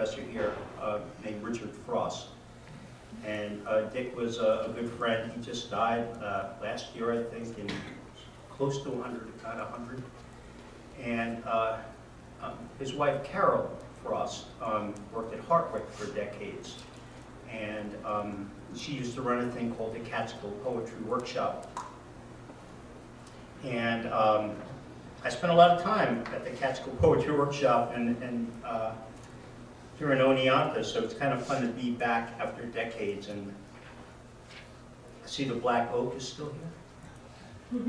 professor here named Richard Frost. And Dick was a good friend. He just died last year, I think, in close to 100, about 100. And his wife, Carol Frost, worked at Hartwick for decades. And she used to run a thing called the Catskill Poetry Workshop. And I spent a lot of time at the Catskill Poetry Workshop and here in Oneonta, so it's kind of fun to be back after decades. And I see the Black Oak is still here.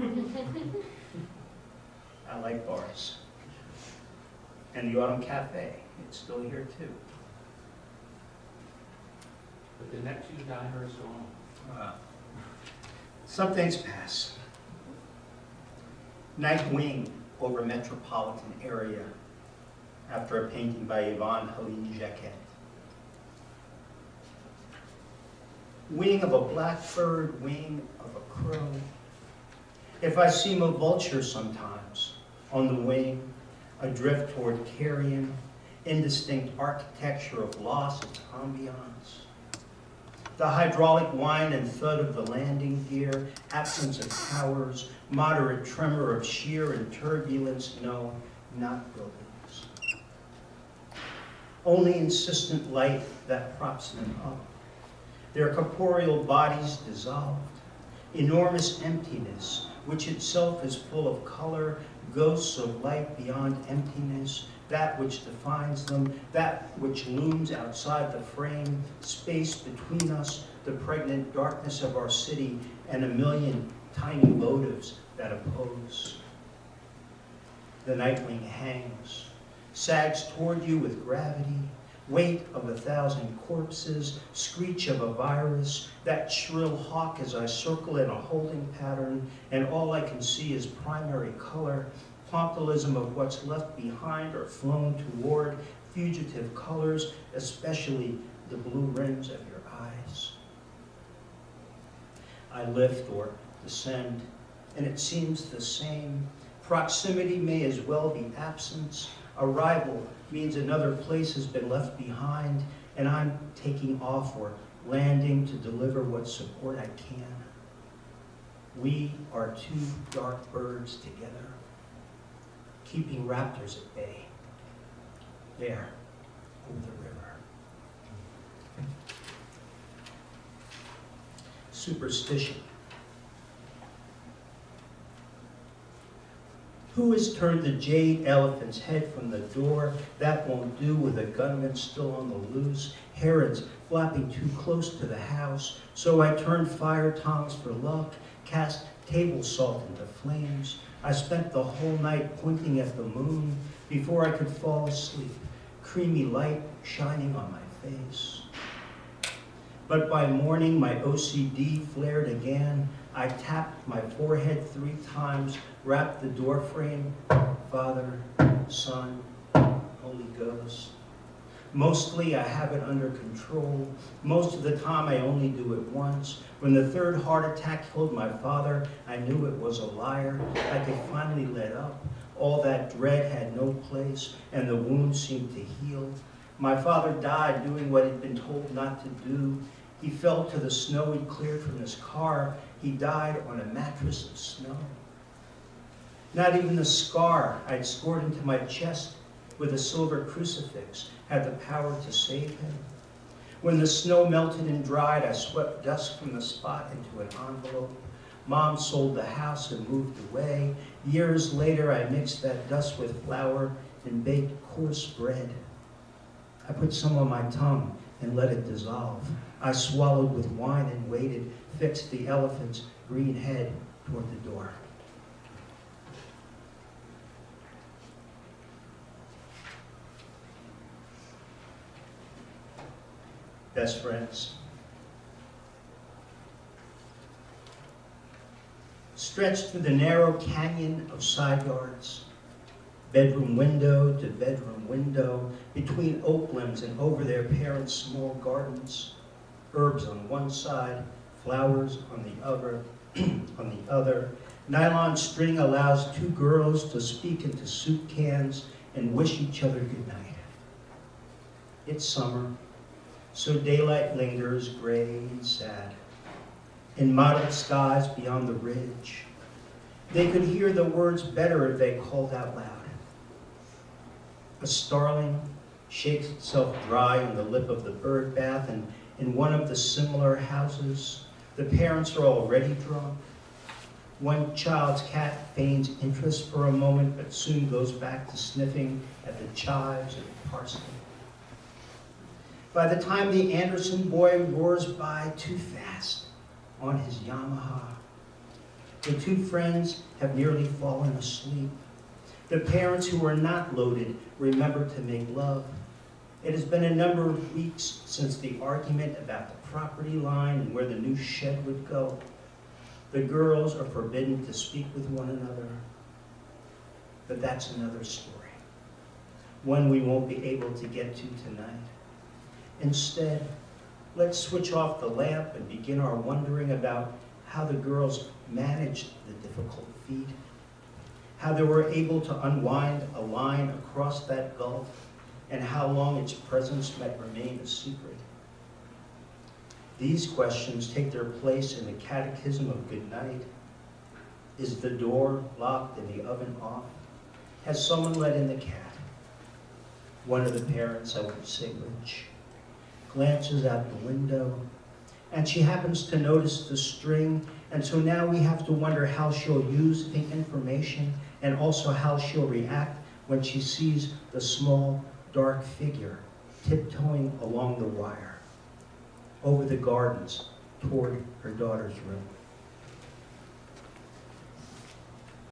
I like bars. And the Autumn Cafe, it's still here too. But the next few diners on. Some things pass. Night wing over Metropolitan area after a painting by Yvonne Helene Jacquet. Wing of a blackbird, wing of a crow. If I seem a vulture sometimes, on the wing, adrift toward carrion, indistinct architecture of lost ambiance. The hydraulic whine and thud of the landing gear, absence of towers, moderate tremor of sheer and turbulence, no, not buildings. Only insistent light that props them up. Their corporeal bodies dissolved. Enormous emptiness, which itself is full of color, ghosts of light beyond emptiness, that which defines them, that which looms outside the frame, space between us, the pregnant darkness of our city, and a million tiny motives that oppose. The nightwing hangs, sags toward you with gravity, weight of 1,000 corpses, screech of a virus, that shrill hawk as I circle in a holding pattern, and all I can see is primary color, pointillism of what's left behind or flown toward, fugitive colors, especially the blue rims of your eyes. I lift or descend, and it seems the same. Proximity may as well be absence. Arrival means another place has been left behind, and I'm taking off or landing to deliver what support I can. We are two dark birds together, keeping raptors at bay, there, over the river. Superstition. Who has turned the jade elephant's head from the door? That won't do with a gunman still on the loose, herons flapping too close to the house. So I turned fire tongs for luck, cast table salt into flames. I spent the whole night pointing at the moon before I could fall asleep, creamy light shining on my face. But by morning, my OCD flared again. I tapped my forehead 3 times, wrapped the door frame, Father, Son, Holy Ghost. Mostly I have it under control. Most of the time I only do it once. When the 3rd heart attack killed my father, I knew it was a liar. I could finally let up. All that dread had no place, and the wound seemed to heal. My father died doing what he'd been told not to do. He fell to the snow he'd cleared from his car. He died on a mattress of snow. Not even the scar I'd scored into my chest with a silver crucifix had the power to save him. When the snow melted and dried, I swept dust from the spot into an envelope. Mom sold the house and moved away. Years later, I mixed that dust with flour and baked coarse bread. I put some on my tongue and let it dissolve. I swallowed with wine and waited, fixed the elephant's green head toward the door. Best friends. Stretched through the narrow canyon of side yards, bedroom window to bedroom window, between oak limbs and over their parents' small gardens, herbs on one side, flowers on the other. Nylon string allows 2 girls to speak into soup cans and wish each other good night. It's summer, so daylight lingers gray and sad. In mottled skies beyond the ridge, they could hear the words better if they called out loud. A starling shakes itself dry on the lip of the bird bath, and in one of the similar houses, the parents are already drunk. One child's cat feigns interest for a moment, but soon goes back to sniffing at the chives and parsley. By the time the Anderson boy roars by too fast on his Yamaha, the two friends have nearly fallen asleep. The parents who are not loaded remember to make love. It has been a number of weeks since the argument about the property line and where the new shed would go. The girls are forbidden to speak with one another. But that's another story, one we won't be able to get to tonight. Instead, let's switch off the lamp and begin our wondering about how the girls managed the difficult feat, how they were able to unwind a line across that gulf, and how long its presence might remain a secret. These questions take their place in the catechism of goodnight. Is the door locked and the oven off? Has someone let in the cat? One of the parents, I won't say which, glances out the window, and she happens to notice the string, and so now we have to wonder how she'll use the information and also how she'll react when she sees the small, dark figure tiptoeing along the wire over the gardens toward her daughter's room.